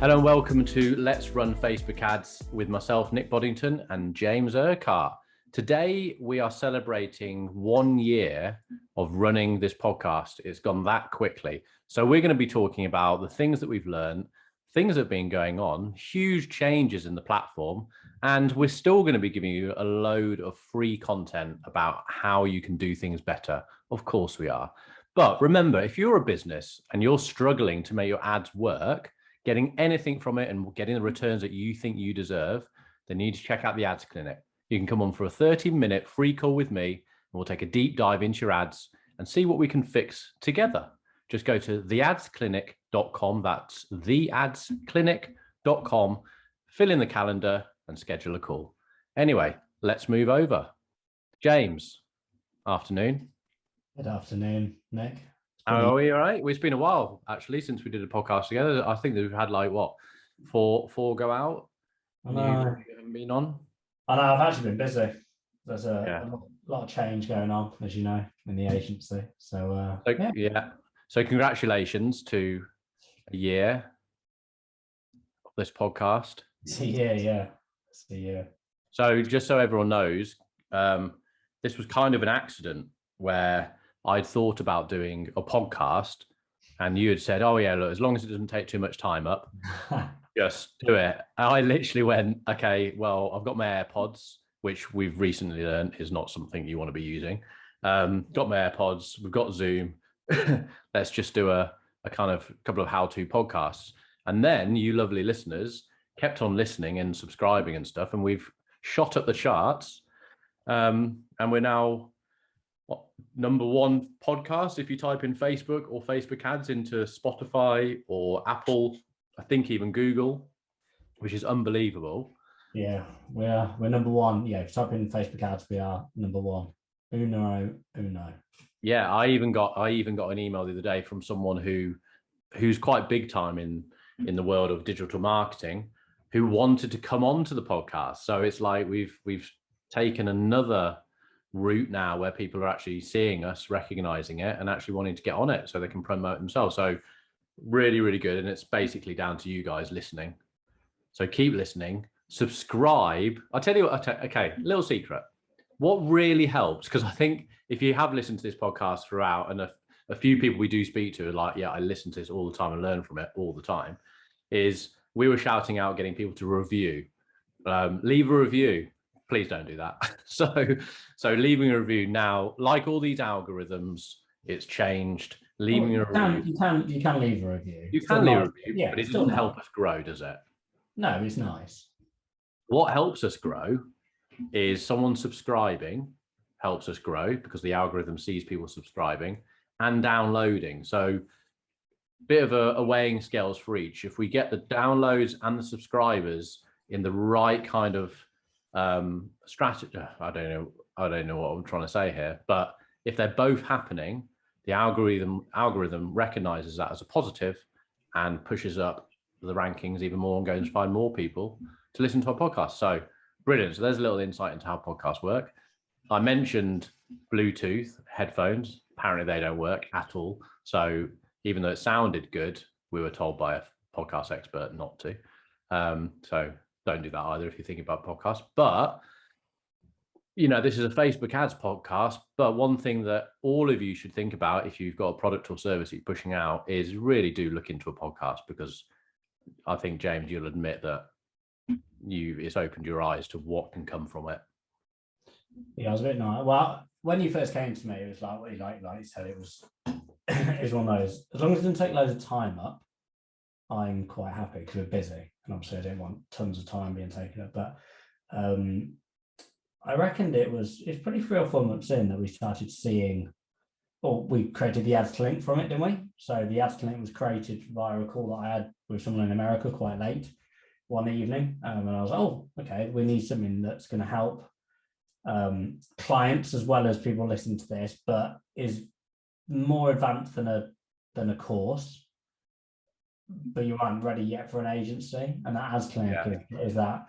Hello and welcome to Let's Run Facebook Ads with myself, Nick Boddington, and James Urquhart. Today, we are celebrating 1 year of running this podcast. It's gone that quickly. So we're going to be talking about the things that we've learned, things that have been going on, huge changes in the platform, and we're still going to be giving you a load of free content about how you can do things better. Of course we are. But remember, if you're a business and you're struggling to make your ads work, getting anything from it and getting the returns that you think you deserve, then you need to check out the Ads Clinic. You can come on for a 30-minute free call with me, and we'll take a deep dive into your ads and see what we can fix together. Just go to theadsclinic.com. That's theadsclinic.com. Fill in the calendar and schedule a call. Anyway, let's move over. James, afternoon. Good afternoon, Nick. How are we? All right. Well, it's been a while actually since we did a podcast together. I think that we've had like four go out. You haven't been on. I know. I've actually been busy. There's a lot of change going on, as you know, in the agency. So congratulations to a year of this podcast. It's a year, yeah. It's a year. So just so everyone knows, this was kind of an accident where I'd thought about doing a podcast and you had said, oh yeah, look, as long as it doesn't take too much time up, just do it. And I literally went, okay, well, I've got my AirPods, which we've recently learned is not something you want to be using. Got my AirPods, we've got Zoom. Let's just do a couple of how-to podcasts. And then you lovely listeners kept on listening and subscribing and stuff. And we've shot up the charts. And we're now number one podcast if you type in Facebook or Facebook ads into Spotify or Apple, I think even Google, which is unbelievable. Yeah, we're number one. Yeah, if you type in Facebook ads, we are number one. Uno. Yeah, I even got an email the other day from someone who's quite big time in the world of digital marketing, who wanted to come on to the podcast. So it's like we've taken another route now where people are actually seeing us, recognizing it, and actually wanting to get on it so they can promote themselves. So really, really good. And it's basically down to you guys listening. So keep listening, subscribe. I'll tell you what, okay, little secret. What really helps, because I think if you have listened to this podcast throughout, and a few people we do speak to are like, yeah, I listen to this all the time and learn from it all the time, is we were shouting out, getting people to review. Leave a review. Please don't do that. So leaving a review now, like all these algorithms, it's changed. Leaving a review. You can leave a review. You can leave a review, yeah, but it doesn't help us grow, does it? No, it's nice. What helps us grow is someone subscribing helps us grow because the algorithm sees people subscribing and downloading. So bit of a weighing scales for each. If we get the downloads and the subscribers in the right kind of strategy, I don't know what I'm trying to say here, but if they're both happening, the algorithm recognizes that as a positive and pushes up the rankings even more and goes to find more people to listen to our podcast. So brilliant. So there's a little insight into how podcasts work. I mentioned Bluetooth headphones. Apparently they don't work at all. So even though it sounded good, we were told by a podcast expert not to. So don't do that either if you're thinking about podcasts. But, you know, this is a Facebook ads podcast. But one thing that all of you should think about if you've got a product or service that you're pushing out is really do look into a podcast, because I think, James, you'll admit that it's opened your eyes to what can come from it. Yeah, I was a bit nice. Well, when you first came to me, it was like what you like you said, it was one of those. As long as it didn't take loads of time up, I'm quite happy because we're busy, and obviously I didn't want tons of time being taken up. But I reckoned it's probably 3 or 4 months in that we started seeing, or we created the Ads Clinic from it, didn't we? So the Ads Clinic was created via a call that I had with someone in America quite late one evening, and I was like, oh, okay, we need something that's going to help clients as well as people listening to this, but is more advanced than a course, but you aren't ready yet for an agency. And that Ads Clinic is that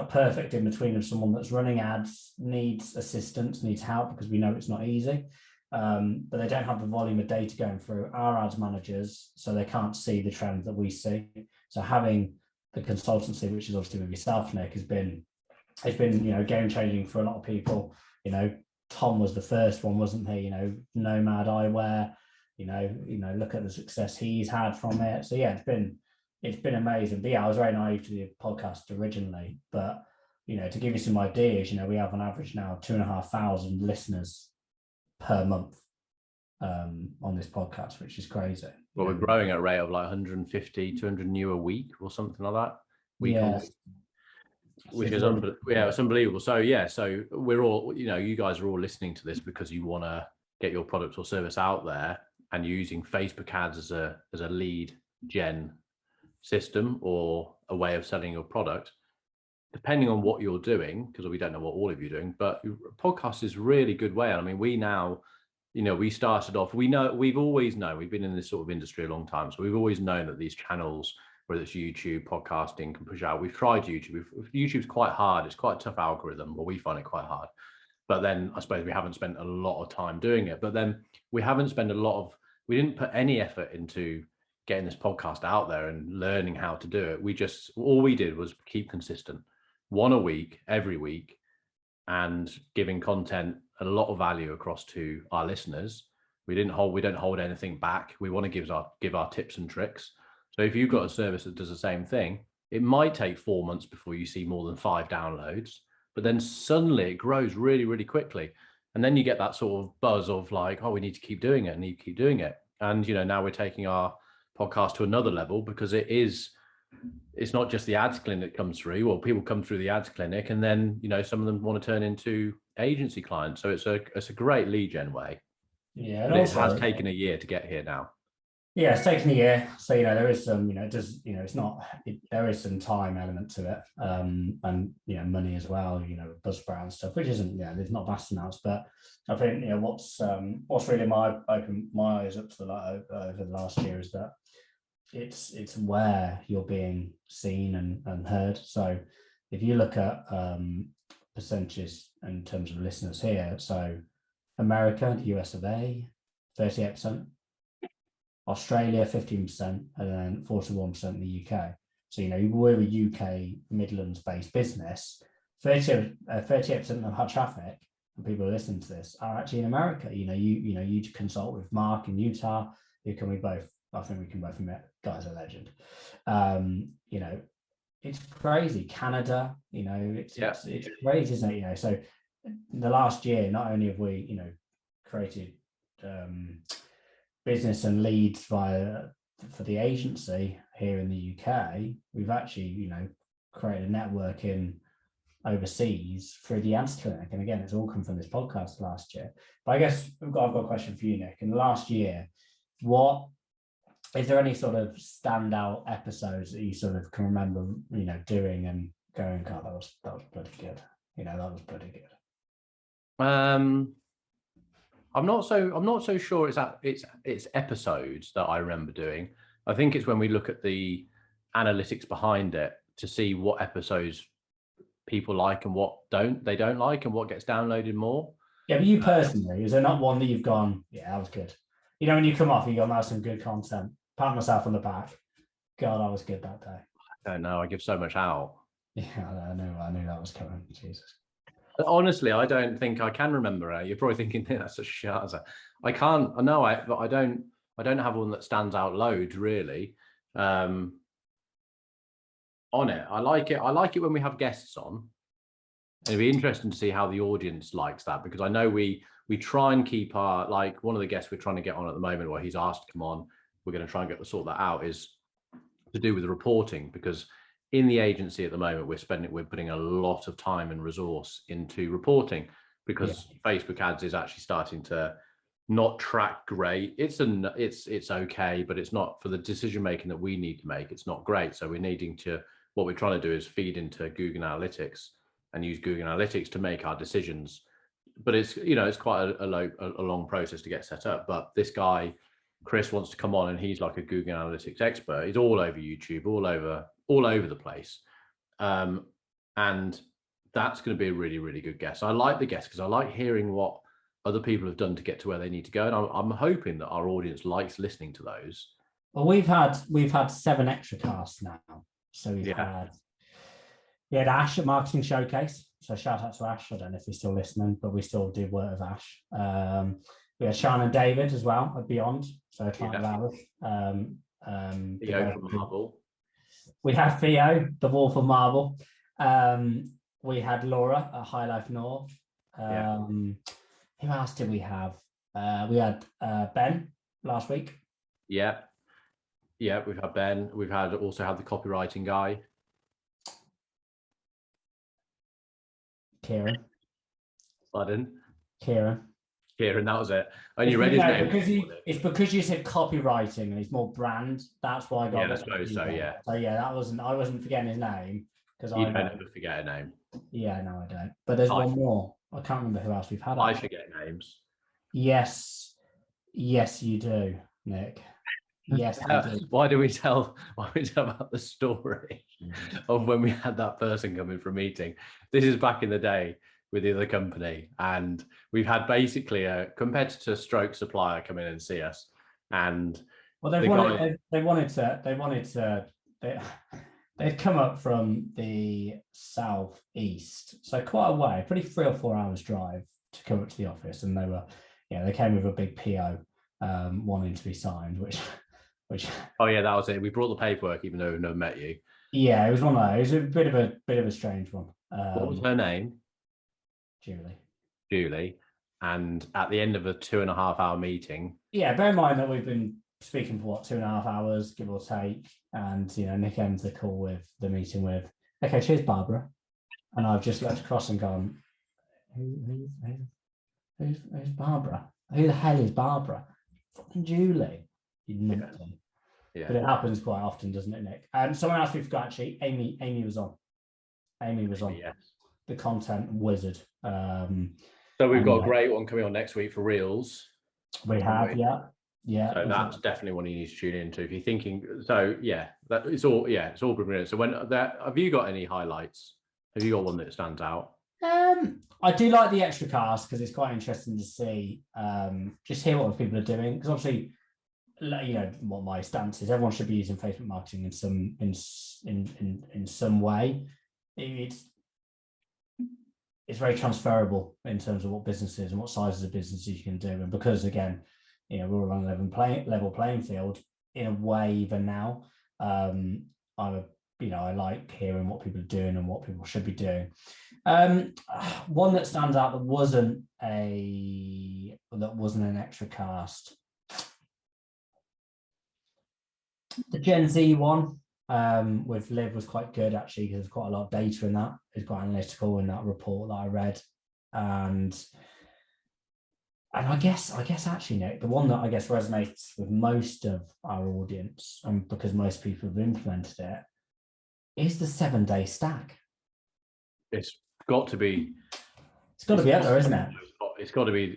perfect in between of someone that's running ads, needs assistance, needs help, because we know it's not easy, but they don't have the volume of data going through our ads managers, so they can't see the trends that we see. So having the consultancy, which is obviously with yourself, Nick, has been game changing for a lot of people. Tom was the first one, wasn't he? Nomad Eyewear. Look at the success he's had from it. So yeah, it's been amazing. But yeah, I was very naive to the podcast originally, but to give you some ideas, we have on average now 2,500 listeners per month on this podcast, which is crazy. Well, we're growing at a rate of like 150, 200 new a week or something like that. Which is it's unbelievable. So yeah, so we're all, you guys are all listening to this because you want to get your product or service out there, and using Facebook ads as a lead gen system or a way of selling your product, depending on what you're doing, because we don't know what all of you are doing, but podcast is a really good way. I mean, we now, we started off, we've always known, we've been in this sort of industry a long time. So we've always known that these channels, whether it's YouTube, podcasting, can push out. We've tried YouTube. YouTube's quite hard. It's quite a tough algorithm, but we find it quite hard. But then I suppose we haven't spent a lot of time doing it. But then we didn't put any effort into getting this podcast out there and learning how to do it. All we did was keep consistent, one a week, every week, and giving content a lot of value across to our listeners. We don't hold anything back. We want to give our tips and tricks. So if you've got a service that does the same thing, it might take 4 months before you see more than 5 downloads, but then suddenly it grows really, really quickly. And then you get that sort of buzz of like, oh, we need to keep doing it and need to keep doing it. And, now we're taking our podcast to another level, because it's not just the ads clinic that comes through, or people come through the ads clinic and then, some of them want to turn into agency clients. So it's a great lead gen way. Yeah. But it has taken a year to get here now. Yeah, it's taken a year. So, there is some, there is some time element to it. And, money as well, Buzzsprout and stuff, which isn't, there's not vast amounts. But I think, what's really opened my eyes up to over the last year is that it's where you're being seen and heard. So if you look at percentages in terms of listeners here, so America, the US of A, 38%. Australia 15%, and then 41% in the UK. So we're a UK Midlands-based business. 38% of our traffic and people who listen to this are actually in America. You consult with Mark in Utah, who can we both? I think we can both admit, guy's a legend. It's crazy. Canada, it's crazy, isn't it? So in the last year, not only have we created business and leads for the agency here in the UK, we've actually, created a network in overseas through the ads clinic. And again, it's all come from this podcast last year. But I guess I've got a question for you, Nick. In the last year, is there any sort of standout episodes that you sort of can remember, doing and going, God, that was pretty good. That was pretty good. I'm not so sure it's episodes that I remember doing. I think it's when we look at the analytics behind it to see what episodes people like and what they don't like, and what gets downloaded more. Yeah, but you personally, is there not one that you've gone, yeah, that was good? When you come off, you go, that's some good content. Pat myself on the back. God, I was good that day. I don't know. I give so much out. Yeah, I knew that was coming. Jesus. Honestly, I don't think I can remember it. You're probably thinking, that's such a shit answer. I can't. But I don't have one that stands out loads really. On it, I like it when we have guests on. It'd be interesting to see how the audience likes that, because I know we try and keep our, like, one of the guests we're trying to get on at the moment, where he's asked to come on, we're going to try and sort that out, is to do with the reporting, because in the agency at the moment, we're putting a lot of time and resource into reporting, because Facebook ads is actually starting to not track great. It's okay, but it's not for the decision making that we need to make. It's not great. So what we're trying to do is feed into Google Analytics and use Google Analytics to make our decisions. But it's quite a long process to get set up. But this guy, Chris, wants to come on, and he's like a Google Analytics expert. He's all over YouTube, all over the place. And that's going to be a really, really good guest. I like the guest because I like hearing what other people have done to get to where they need to go. And I'm hoping that our audience likes listening to those. Well, we've had 7 extra casts now. So we had Ash at Marketing Showcase. So shout out to Ash. I don't know if he's still listening, but we still do work with Ash. We had Sean and David as well at Beyond. So a client of ours. Theo from Marvel. We had Theo, the Wolf of Marvel. We had Laura at High Life North. Who else did we have? We had Ben last week. Yeah, we've had Ben. We've also had the copywriting guy. Kieran. Pardon? Kieran, that was it. And you read his name. It's because you said copywriting and it's more brand. That's why I got. Yeah, I suppose so. Yeah. So yeah, I wasn't forgetting his name because you don't ever forget a name. Yeah, no, I don't. But there's one more. I can't remember who else we've had. I forget names. Yes, you do, Nick. Yes, I do. Why do we tell about the story of when we had that person come in for a meeting? This is back in the day with the other company, and we've had basically a competitor stroke supplier come in and see us, and they'd come up from the southeast, so quite a way, pretty 3 or 4 hours drive to come up to the office, and they came with a big PO wanting to be signed, which oh yeah, that was it. We brought the paperwork even though we've never met you. Yeah, it was one of those. It was a bit of a strange one. What was her name? Julie. And at the end of a 2.5 hour meeting. Yeah, bear in mind that we've been speaking for 2.5 hours, give or take. And Nick ends the call with the meeting with, okay, cheers, Barbara. And I've just looked across and gone, who's Barbara? Who the hell is Barbara? Fucking Julie. Yeah. But it happens quite often, doesn't it, Nick? Someone else we forgot actually. Amy was on. Yes. The content wizard. So we've got a great one coming on next week for Reels. We have, yeah. So that's definitely one you need to tune into if you're thinking. So yeah, it's all brilliant. So have you got any highlights? Have you got one that stands out? I do like the extra cast because it's quite interesting to see, just hear what people are doing. Because obviously, what my stance is, everyone should be using Facebook marketing in some way. It's very transferable in terms of what businesses and what sizes of businesses you can do. And because again, we're all on a level playing field in a way even now. I like hearing what people are doing and what people should be doing. One that stands out that wasn't an extra cast. The Gen Z one with Liv was quite good actually because there's quite a lot of data in that. It's quite analytical in that report that I read, and I guess actually, Nick, the one that I guess resonates with most of our audience, and because most people have implemented it, is the 7-day stack. It's got to be out there, isn't it? It's probably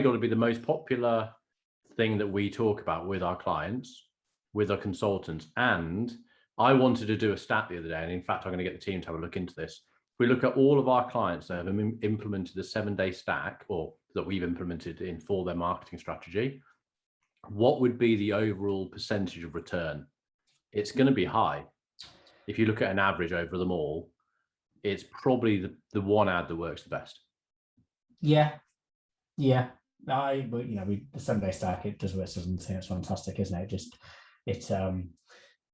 got to be the most popular thing that we talk about with our clients, with our consultants. And I wanted to do a stat the other day, and in fact, I'm going to get the team to have a look into this. If we look at all of our clients that have implemented the 7-day stack, or that we've implemented in for their marketing strategy, what would be the overall percentage of return? It's going to be high. If you look at an average over them all, it's probably the one ad that works the best. Yeah. The 7-day stack, it does work. It's fantastic, isn't it?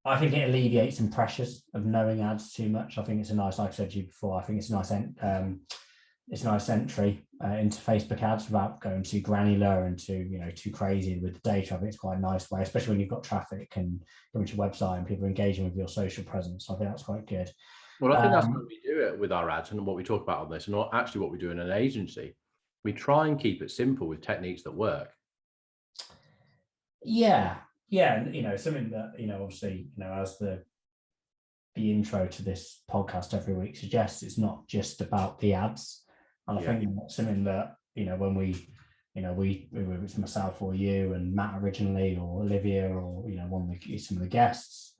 I think it alleviates some pressures of knowing ads too much. I think it's a nice, like I said to you before, I think it's a nice entry into Facebook ads without going too granular and too crazy with the data. I think it's quite a nice way, especially when you've got traffic and going to your website and people are engaging with your social presence. I think that's quite good. Well, I think that's how we do it with our ads and what we talk about on this, and not actually what we do in an agency. We try and keep it simple with techniques that work. Yeah. Something that, obviously, as the intro to this podcast every week suggests, it's not just about the ads. And I think that's something that, when we, whether it's myself or you and Matt originally, or Olivia, or, some of the guests,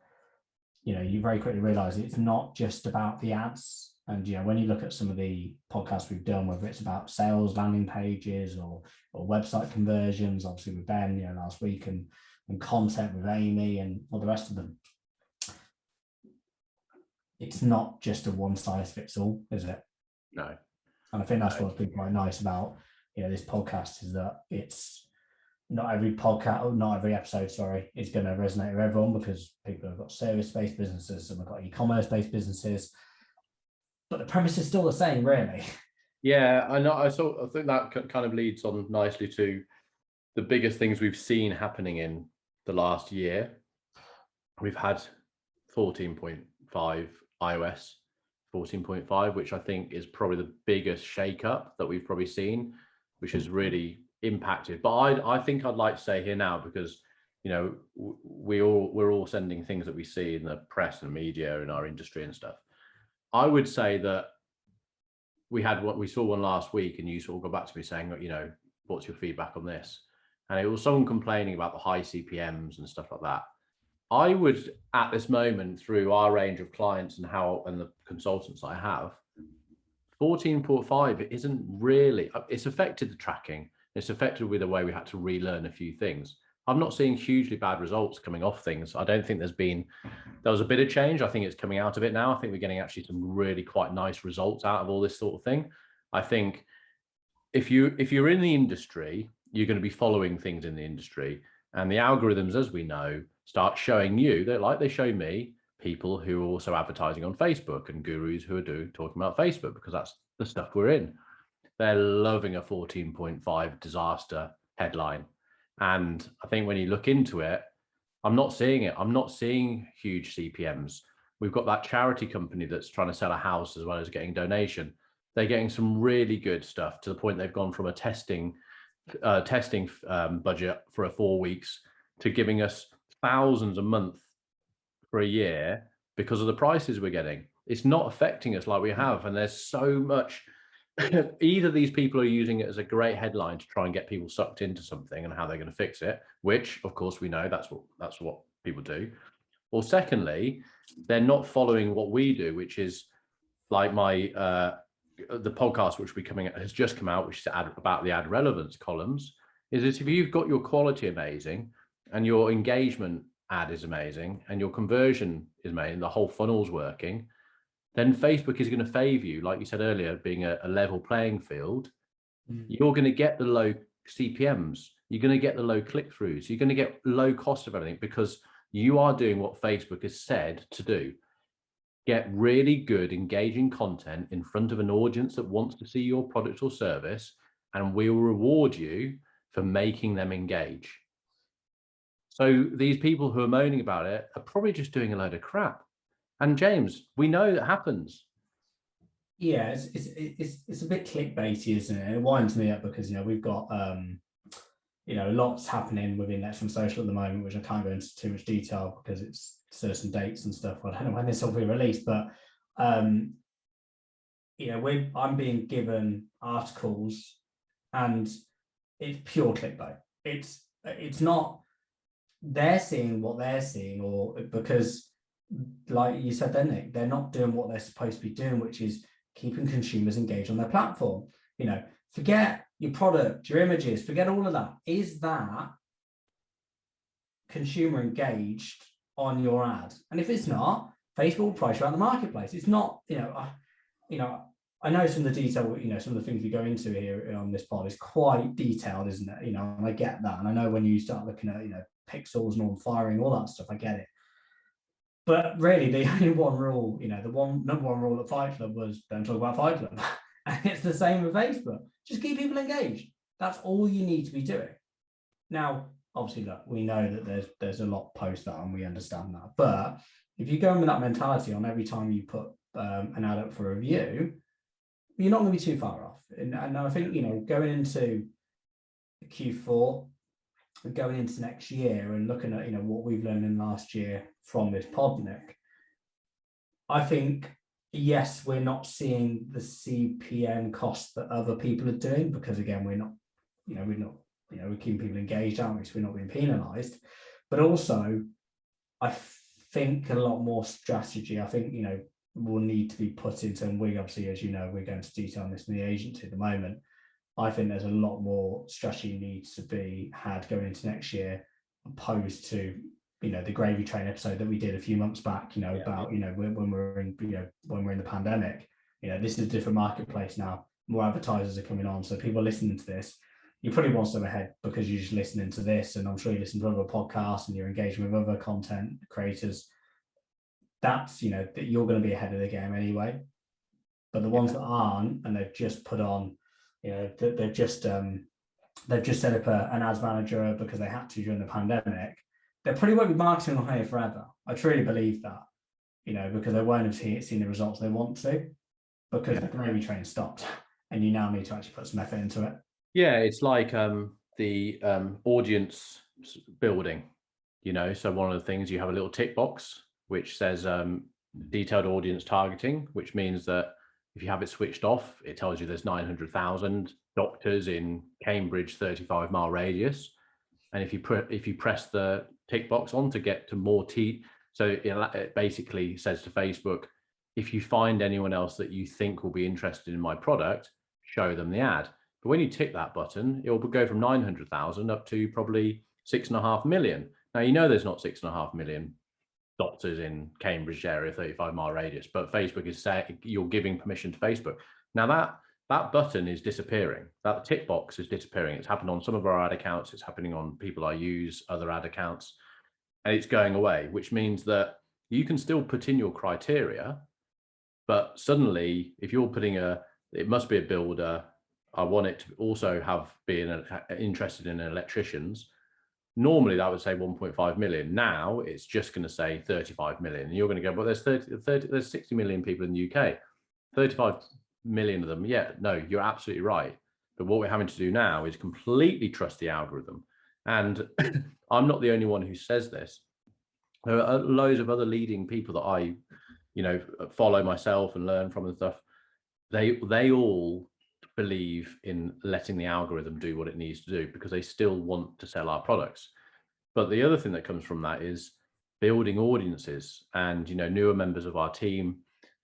you very quickly realize it's not just about the ads. And when you look at some of the podcasts we've done, whether it's about sales landing pages or website conversions, obviously with Ben, last week, and content with Amy and all the rest of them, it's not just a one size fits all, is it? No. And I think that's what's been quite nice about this podcast, is that it's not every podcast, or not every episode, sorry, is going to resonate with everyone, because people have got service-based businesses, some have got e-commerce-based businesses, but the premise is still the same, really. Yeah, I know. I think that kind of leads on nicely to the biggest things we've seen happening in the last year. We've had 14.5 iOS, 14.5, which I think is probably the biggest shake-up that we've probably seen, which has really impacted. But I think I'd like to say here now, because we're all sending things that we see in the press and media in our industry and stuff. I would say that we saw one last week, and you sort of got back to me saying, what's your feedback on this? And it was someone complaining about the high CPMs and stuff like that. I would, at this moment, through our range of clients and the consultants I have, 14.5 isn't really, it's affected the tracking. It's affected with the way we had to relearn a few things. I'm not seeing hugely bad results coming off things. I don't think there was a bit of change. I think it's coming out of it now. I think we're getting actually some really quite nice results out of all this sort of thing. I think if you're in the industry, you're going to be following things in the industry, and the algorithms, as we know, start showing you, they show me people who are also advertising on Facebook, and gurus who are talking about Facebook, because that's the stuff we're in. They're loving a 14.5 disaster headline. And I think when you look into it, I'm not seeing it. I'm not seeing huge CPMs. We've got that charity company that's trying to sell a house as well as getting donation. They're getting some really good stuff, to the point they've gone from a testing budget for 4 weeks to giving us thousands a month for a year because of the prices we're getting. It's not affecting us like we have. And there's so much, either these people are using it as a great headline to try and get people sucked into something and how they're going to fix it, which of course we know that's what people do. Or secondly, they're not following what we do, which is like the podcast which has just come out, which is about the ad relevance columns, is that if you've got your quality amazing and your engagement ad is amazing and your conversion is amazing, the whole funnel's working, then Facebook is going to favor you, like you said earlier, being a level playing field. You're going to get the low CPMs, you're going to get the low click-throughs, you're going to get low cost of everything, because you are doing what Facebook has said to do. Get really good, engaging content in front of an audience that wants to see your product or service, and we will reward you for making them engage. So these people who are moaning about it are probably just doing a load of crap. And James, we know that happens. Yeah, it's a bit clickbaity, isn't it? It winds me up, because we've got lots happening within Next from Social at the moment, which I can't go into too much detail because it's certain dates and stuff. I don't know when this will be released, but I'm being given articles, and it's pure clickbait. It's not, they're seeing what they're seeing, or because, like you said, then Nick, they're not doing what they're supposed to be doing, which is keeping consumers engaged on their platform. Forget your product, your images, forget all of that. Is that consumer engaged on your ad? And if it's not, Facebook will price you out of the marketplace. It's not, I know some of the detail, some of the things we go into here on this pod is quite detailed, isn't it? And I get that. And I know when you start looking at, pixels and on firing, all that stuff, I get it. But really, the only one rule, the number one rule at Fight Club was don't talk about Fight Club. And it's the same with Facebook. Just keep people engaged. That's all you need to be doing. Now, obviously, look, we know that there's a lot post that, and we understand that. But if you go in with that mentality on every time you put an ad up for review, you're not going to be too far off. And I think, going into Q4, going into next year and looking at, what we've learned in last year from this pod, Nick, I think, yes, we're not seeing the CPM cost that other people are doing, because again, we're keeping people engaged, aren't we? So we're not being penalized. But also, I think a lot more strategy. I think, will need to be put into, and we obviously, as you know, we're going to detail on this in the agency at the moment. I think there's a lot more strategy needs to be had going into next year, opposed to, you know, the gravy train episode that we did a few months back, you know, about, you know, when we're in, you know, when we're in the pandemic, you know, this is a different marketplace now. More advertisers are coming on. So people listening to this, you're probably one step ahead because you're just listening to this. And I'm sure you listen to other podcasts and you're engaging with other content creators. That's, you know, that you're going to be ahead of the game anyway. But the ones that aren't, and they've just put on, you know, they've just set up an ads manager because they had to during the pandemic. They probably won't be marketing on here forever. I truly believe that, you know, because they won't have seen the results they want to, because the gravy train stopped, and you now need to actually put some effort into it. Yeah, it's like the audience building, you know. So one of the things, you have a little tick box which says detailed audience targeting, which means that if you have it switched off, it tells you there's 900,000 doctors in Cambridge 35-mile radius. And if you press the tick box on to get to more so it basically says to Facebook, if you find anyone else that you think will be interested in my product, show them the ad. But when you tick that button, it will go from 900,000 up to probably 6.5 million. Now, you know, there's not 6.5 million doctors in Cambridge area, 35-mile radius, but Facebook is saying you're giving permission to Facebook. Now that button is disappearing. That tick box is disappearing. It's happened on some of our ad accounts. It's happening on people I use, other ad accounts, and it's going away, which means that you can still put in your criteria, but suddenly if you're putting it must be a builder, I want it to also have been interested in electricians. Normally that would say 1.5 million. Now it's just going to say 35 million. And you're going to go, but there's 60 million people in the UK, 35 million of them. Yeah, no, you're absolutely right. But what we're having to do now is completely trust the algorithm. And I'm not the only one who says this. There are loads of other leading people that I, you know, follow myself and learn from and stuff. They all believe in letting the algorithm do what it needs to do because they still want to sell our products. But the other thing that comes from that is building audiences. And, you know, newer members of our team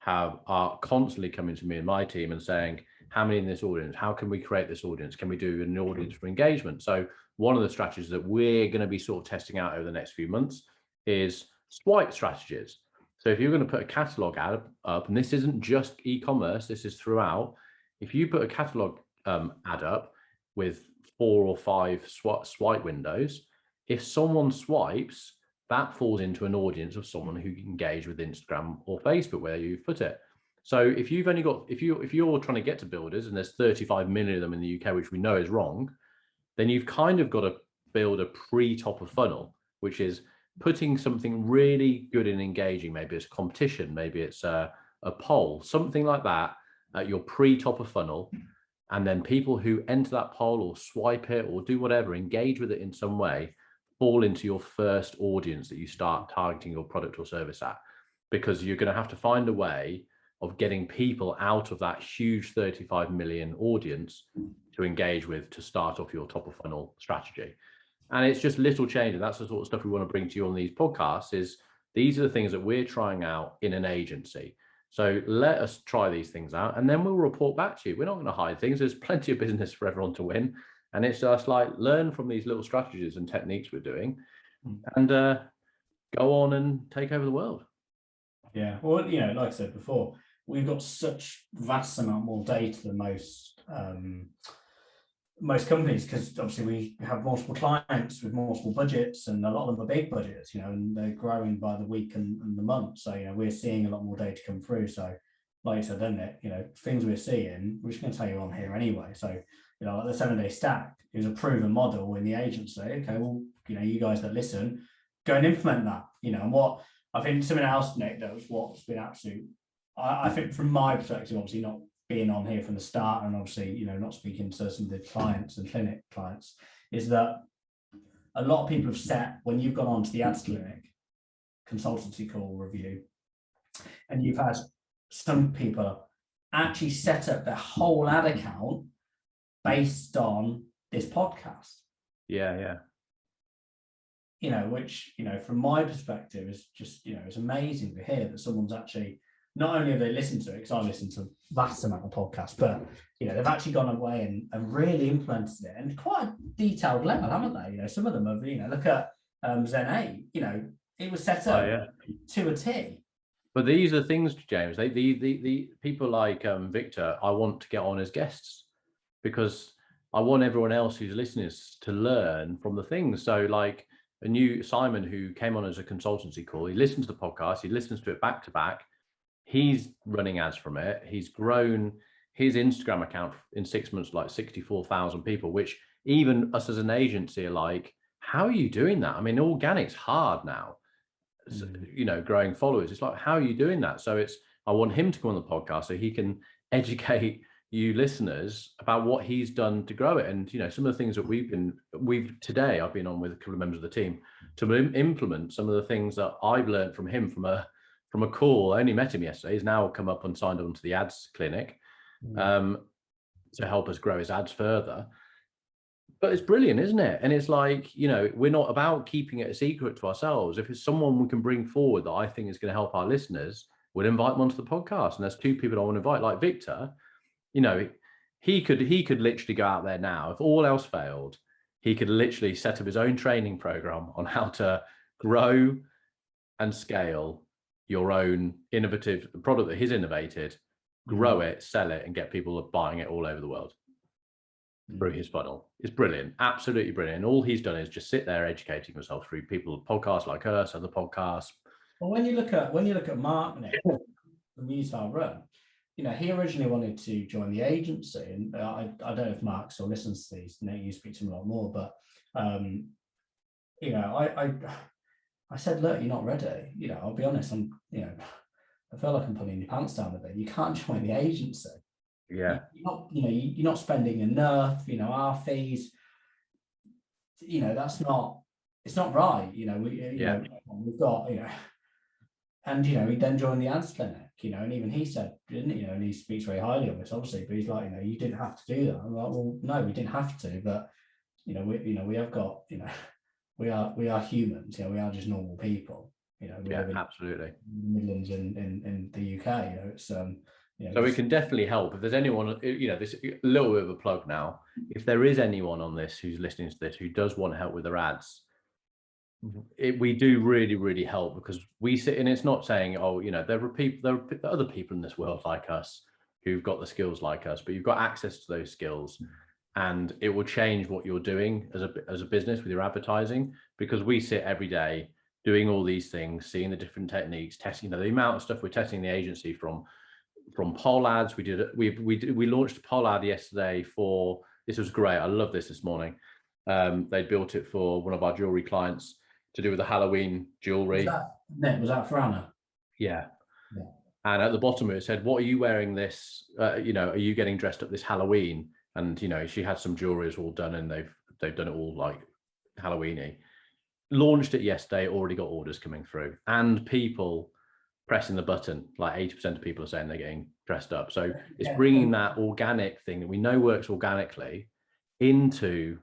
are constantly coming to me and my team and saying, how many in this audience? How can we create this audience? Can we do an audience for engagement? So one of the strategies that we're going to be sort of testing out over the next few months is swipe strategies. So if you're going to put a catalog ad up, and this isn't just e-commerce, this is throughout. If you put a catalog ad up with 4 or 5 swipe windows, if someone swipes, that falls into an audience of someone who can engage with Instagram or Facebook where you've put it. So if you've only got, if you're trying to get to builders and there's 35 million of them in the UK, which we know is wrong, then you've kind of got to build a pre-top of funnel, which is putting something really good and engaging. Maybe it's a competition, maybe it's a poll, something like that at your pre-top of funnel. And then people who enter that poll or swipe it or do whatever, engage with it in some way, fall into your first audience that you start targeting your product or service at, because you're going to have to find a way of getting people out of that huge 35 million audience to engage with to start off your top of funnel strategy. And it's just little changes. That's the sort of stuff we want to bring to you on these podcasts. Is these are the things that we're trying out in an agency. So let us try these things out and then we'll report back to you. We're not going to hide things. There's plenty of business for everyone to win. And it's just like learn from these little strategies and techniques we're doing and go on and take over the world. Yeah. Well, you know, like I said before, we've got such vast amount more data than most companies, because obviously we have multiple clients with multiple budgets, and a lot of them are big budgets, you know, and they're growing by the week and the month. So, you know, we're seeing a lot more data come through. So, like I said, isn't it? You know, things we're seeing, we're just going to tell you on here anyway. So, you know, like the 7-day stack is a proven model in the agency. Okay, well, you know, you guys that listen, go and implement that. You know, and what I think something else, Nick, that was what's been absolute. I think from my perspective, obviously not being on here from the start and obviously, you know, not speaking to some of the clients and clinic clients, is that a lot of people have set, when you've gone on to the ads clinic consultancy call review, and you've had some people actually set up their whole ad account based on this podcast. Yeah. You know, which, you know, from my perspective is just, you know, it's amazing to hear that someone's actually not only have they listened to it, because I listen to a vast amount of podcasts, but they've actually gone away and really implemented it, and quite a detailed level, haven't they? Some of them have, look at Zen 8, it was set up to a T. But these are things, James. The people like Victor, I want to get on as guests because I want everyone else who's listening to learn from the things. So like a new Simon who came on as a consultancy call, he listened to the podcast, he listens to it back to back. He's running ads from it. He's grown his Instagram account in 6 months, like 64,000 people, which even us as an agency are like, how are you doing that? I mean, organic's hard now. Growing followers, it's like, how are you doing that? So I want him to come on the podcast so he can educate you listeners about what he's done to grow it. And some of the things that today I've been on with a couple of members of the team to implement some of the things that I've learned from him from a call. I only met him yesterday. He's now come up and signed on to the ads clinic to help us grow his ads further. But it's brilliant, isn't it? And it's like, we're not about keeping it a secret to ourselves. If it's someone we can bring forward that I think is going to help our listeners, we'll invite them onto the podcast. And there's 2 people I want to invite, like Victor. He could literally go out there now. If all else failed, he could literally set up his own training program on how to grow and scale your own innovative product that he's innovated, grow it, sell it, and get people buying it all over the world through his funnel. It's brilliant, absolutely brilliant. And all he's done is just sit there educating himself through people, podcasts like us, other podcasts. Well, when you look at Mark now, from Utah Run, he originally wanted to join the agency, and I don't know if Mark still listens to these. You speak to him a lot more, but I said, look, you're not ready. I'll be honest. I feel like I'm pulling your pants down a bit. You can't join the agency. Yeah. You're not spending enough. Our fees. That's not. It's not right. We've got. And he then joined the ads clinic. And even he said, didn't he? And he speaks very highly of this, obviously. But he's like, you didn't have to do that. I'm like, well, no, we didn't have to. But we have got. We are humans. We are just normal people. Absolutely. In the Midlands in the UK. It's so we can definitely help. If there's anyone, this a little bit of a plug now. If there is anyone on this who's listening to this who does want help with their ads, we do really, really help, because we sit in. It's not saying, there are other people in this world like us who've got the skills like us, but you've got access to those skills, and it will change what you're doing as a business with your advertising, because we sit every day doing all these things, seeing the different techniques, testing the amount of stuff we're testing the agency from poll ads. We launched a poll ad yesterday this was great. I love this morning. They built it for one of our jewelry clients to do with the Halloween jewelry. Was that for Anna? Yeah. And at the bottom it said, what are you wearing this? Are you getting dressed up this Halloween? And she had some jewelry all done, and they've done it all like Halloween-y. Launched it yesterday, already got orders coming through, and people pressing the button. Like 80% of people are saying they're getting dressed up. So it's bringing that organic thing that we know works organically into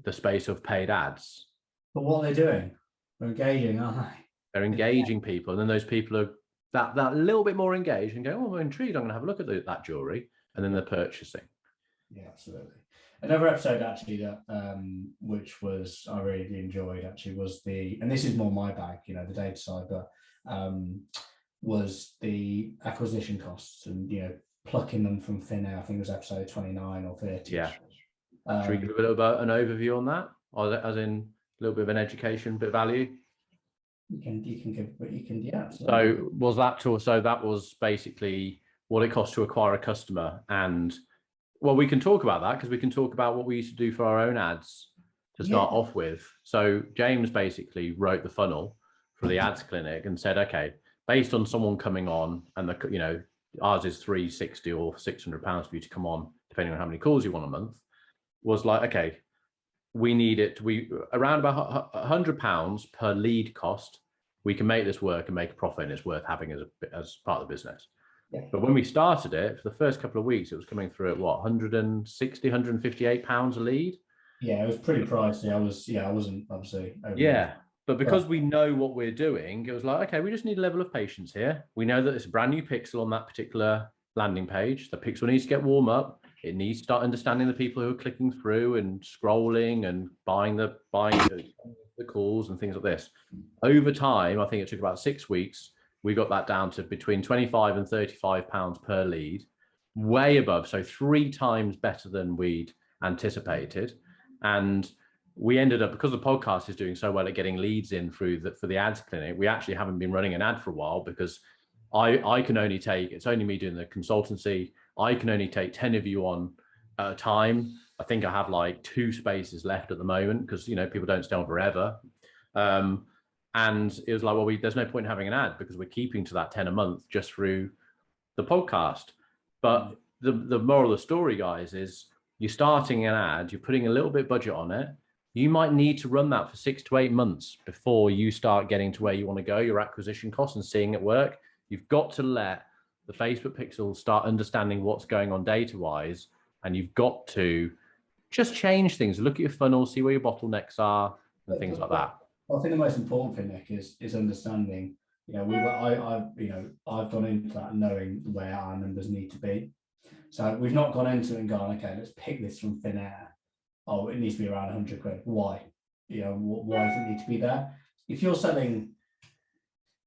the space of paid ads. But what are they doing? They're engaging, aren't they? They're engaging people, and then those people are that little bit more engaged and go, oh, I'm intrigued, I'm going to have a look at that jewelry, and then they're purchasing. Yeah, absolutely. Another episode actually that which was I really enjoyed actually was and this is more my bag, the data side, but was the acquisition costs and plucking them from thin air. I think it was episode 29 or 30. Yeah. Should we give a bit of an overview on that, or as in a little bit of an education, bit of value? You can give, but you can, yeah. Absolutely. So that was basically what it costs to acquire a customer. And well, we can talk about that, because we can talk about what we used to do for our own ads to start off with. So James basically wrote the funnel for the ads clinic and said, okay, based on someone coming on, and ours is £360 or £600 for you to come on, depending on how many calls you want a month, was like, okay, we need it to be around about £100 per lead cost. We can make this work and make a profit, and it's worth having as part of the business. Yeah. But when we started it, for the first couple of weeks, it was coming through at what, £160, £158 a lead? Yeah, it was pretty pricey. I wasn't obviously. Yeah. But because we know what we're doing, it was like, okay, we just need a level of patience here. We know that it's a brand new pixel on that particular landing page. The pixel needs to get warm up. It needs to start understanding the people who are clicking through and scrolling and buying the calls and things like this. Over time, I think it took about 6 weeks. We got that down to between 25 and 35 pounds per lead, way above. So 3 times better than we'd anticipated. And we ended up, because the podcast is doing so well at getting leads in through for the ads clinic, we actually haven't been running an ad for a while, because I can only take, it's only me doing the consultancy. I can only take 10 of you on at a time. I think I have like 2 spaces left at the moment, because, you know, people don't stay on forever. And it was like, well, there's no point in having an ad, because we're keeping to that 10 a month just through the podcast. But the moral of the story, guys, is you're starting an ad, you're putting a little bit of budget on it. You might need to run that for 6 to 8 months before you start getting to where you want to go, your acquisition costs, and seeing it work. You've got to let the Facebook pixels start understanding what's going on data-wise, and you've got to just change things. Look at your funnel, see where your bottlenecks are, and things like that. Well, I think the most important thing, Nick, is understanding. You know, I've gone into that knowing where our numbers need to be. So we've not gone into it and gone, okay, let's pick this from thin air. Oh, it needs to be around 100 quid. Why? You know, why does it need to be there? If you're selling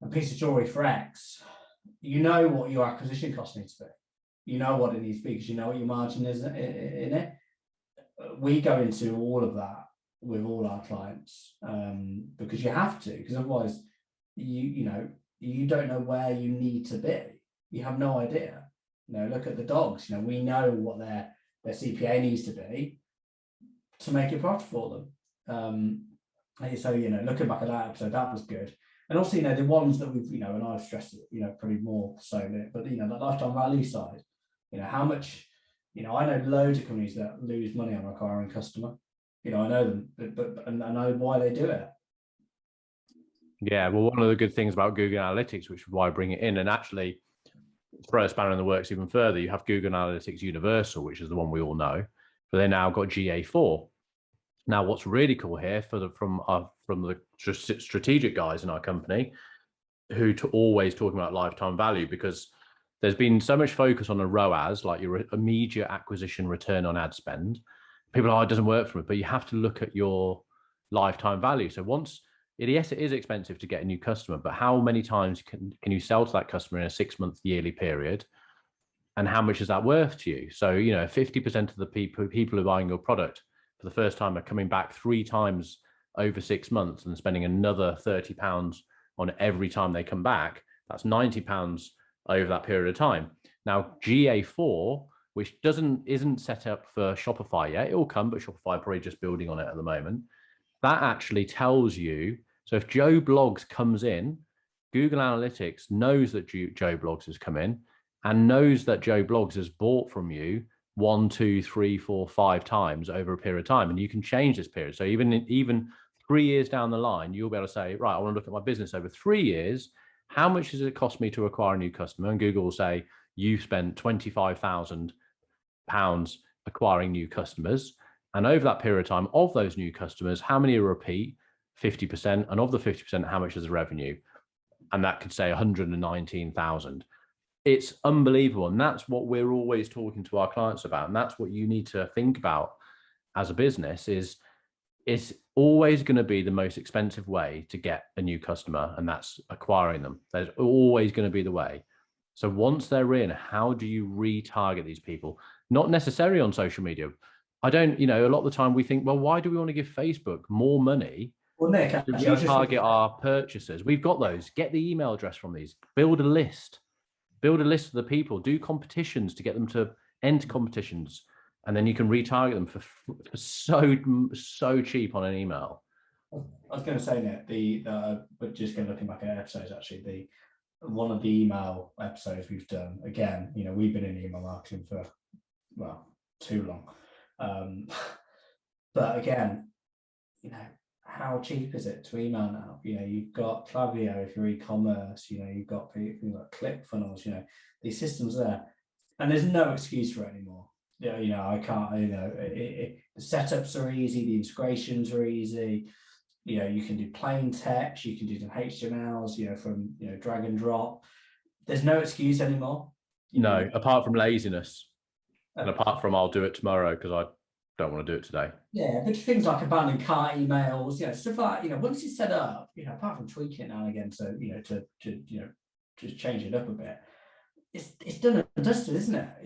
a piece of jewelry for X, you know what your acquisition cost needs to be. You know what it needs to be, because you know what your margin is in it. We go into all of that with all our clients, because you have to, because otherwise you don't know where you need to be. You have no idea. You know, look at the dogs. You know, we know what their CPA needs to be to make it profitable for them. So, you know, looking back at that episode, that was good. And also, you know, the ones that we've, you know, and I've stressed it, you know, probably more so, but, you know, that lifetime value side, you know, how much, you know, I know loads of companies that lose money on acquiring customer. You know, I know them, but I know why they do it. Yeah, well, one of the good things about Google Analytics, which is why I bring it in, and actually throw a spanner in the works even further, you have Google Analytics Universal, which is the one we all know, but they now got GA4. Now, what's really cool here from the strategic guys in our company, who always talking about lifetime value, because there's been so much focus on a ROAS, like your immediate acquisition return on ad spend. People are, it doesn't work for me, but you have to look at your lifetime value. So yes, it is expensive to get a new customer, but how many times can you sell to that customer in a 6-month yearly period? And how much is that worth to you? So, you know, 50% of the people who are buying your product for the first time are coming back 3 times over 6 months and spending another £30 on every time they come back. That's £90 over that period of time. Now, GA4, which isn't set up for Shopify yet, it will come, but Shopify probably just building on it at the moment. That actually tells you, so if Joe Blogs comes in, Google Analytics knows that Joe Blogs has come in and knows that Joe Blogs has bought from you 1, 2, 3, 4, 5 times over a period of time. And you can change this period. So even 3 years down the line, you'll be able to say, right, I want to look at my business over 3 years. How much does it cost me to acquire a new customer? And Google will say, you've spent £25,000 acquiring new customers. And over that period of time, of those new customers, how many are repeat? 50%. And of the 50%, how much is the revenue? And that could say 119,000. It's unbelievable. And that's what we're always talking to our clients about. And that's what you need to think about as a business is it's always going to be the most expensive way to get a new customer, and that's acquiring them. There's always going to be the way. So once they're in, how do you retarget these people? Not necessarily on social media. A lot of the time we think, well, why do we want to give Facebook more money Well, Nick, to retarget our purchasers? We've got those. Get the email address from these. Build a list of the people. Do competitions to get them to enter competitions, and then you can retarget them for so cheap on an email. I was going to say, Nick, we're just going to looking back at episodes. Actually, one of the email episodes we've done. Again, you know, we've been in email marketing for too long. But again, you know, how cheap is it to email now? You know, you've got Klaviyo if you're e-commerce, you know, you've got things like ClickFunnels, you know, these systems there, and there's no excuse for it anymore. You know, I can't, you know, the setups are easy, the integrations are easy. you can do plain text, you can do some HTMLs, from drag and drop. There's no excuse anymore. No, apart from laziness, and apart from I'll do it tomorrow because I don't want to do it today. Yeah, but things like abandoned cart emails, stuff like once it's set up, apart from tweaking it now and again, so to just change it up a bit, it's done and dusted, isn't it? I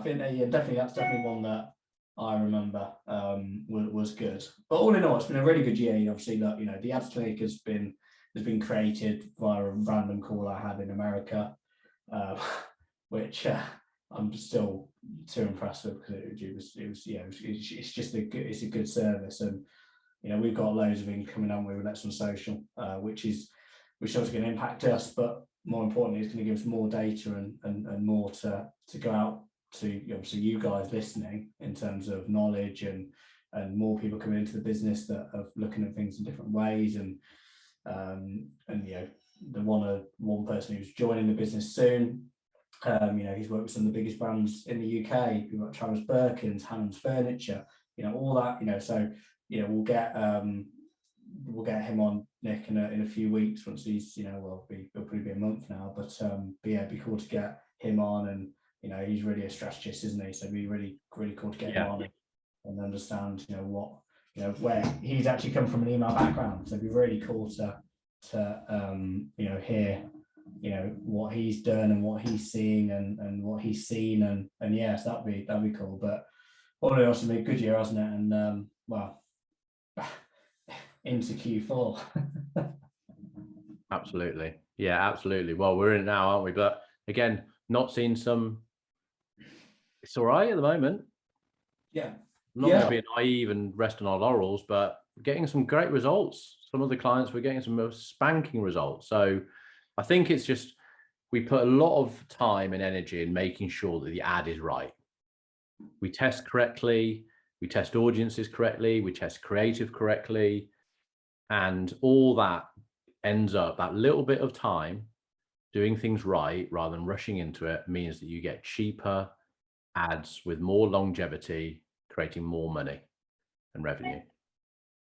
think that's definitely one that I remember was good. But all in all, it's been a really good year. Obviously, look, the ads clinic has been created via a random call I had in America, which I'm still too impressed with because it's just a good service, and we've got loads of income coming on with Let's on Social, which is going to impact us, but more importantly, it's going to give us more data and more to go out to obviously you guys listening in terms of knowledge and more people coming into the business that are looking at things in different ways, and the one person who's joining the business soon. He's worked with some of the biggest brands in the UK. We've got Travis Birkins, Hammond's Furniture, all that. So we'll get him on, Nick, in a few weeks once he's it'll probably be a month now, but yeah, it'd be cool to get him on, and he's really a strategist, isn't he? So it'd be really cool to get him on and understand where he's actually come from, an email background. So it'd be really cool to hear what he's done and what he's seeing and what he's seen, and yes, that'd be cool. But all in all, it's been a good year, hasn't it? And into Q4. Absolutely. Yeah, absolutely. Well, we're in it now, aren't we? But again, not seeing it's all right at the moment. Yeah. I'm not going to be naive and rest on our laurels, but getting some great results. Some of the clients, we're getting some spanking results. So I think it's just, we put a lot of time and energy in making sure that the ad is right. We test correctly, we test audiences correctly, we test creative correctly, and all that ends up, that little bit of time doing things right rather than rushing into it, means that you get cheaper ads with more longevity, creating more money and revenue.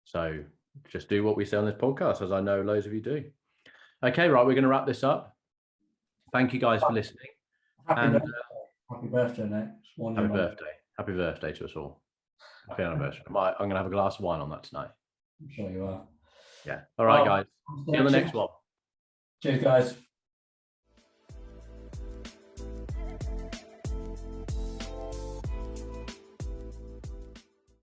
So just do what we say on this podcast, as I know loads of you do. Okay, right, we're going to wrap this up. Thank you guys for listening. Happy birthday, Nick. Happy birthday to us all. Happy anniversary. I'm going to have a glass of wine on that tonight. I'm sure you are. Yeah. All right, guys. See you on the next one. Cheers, guys.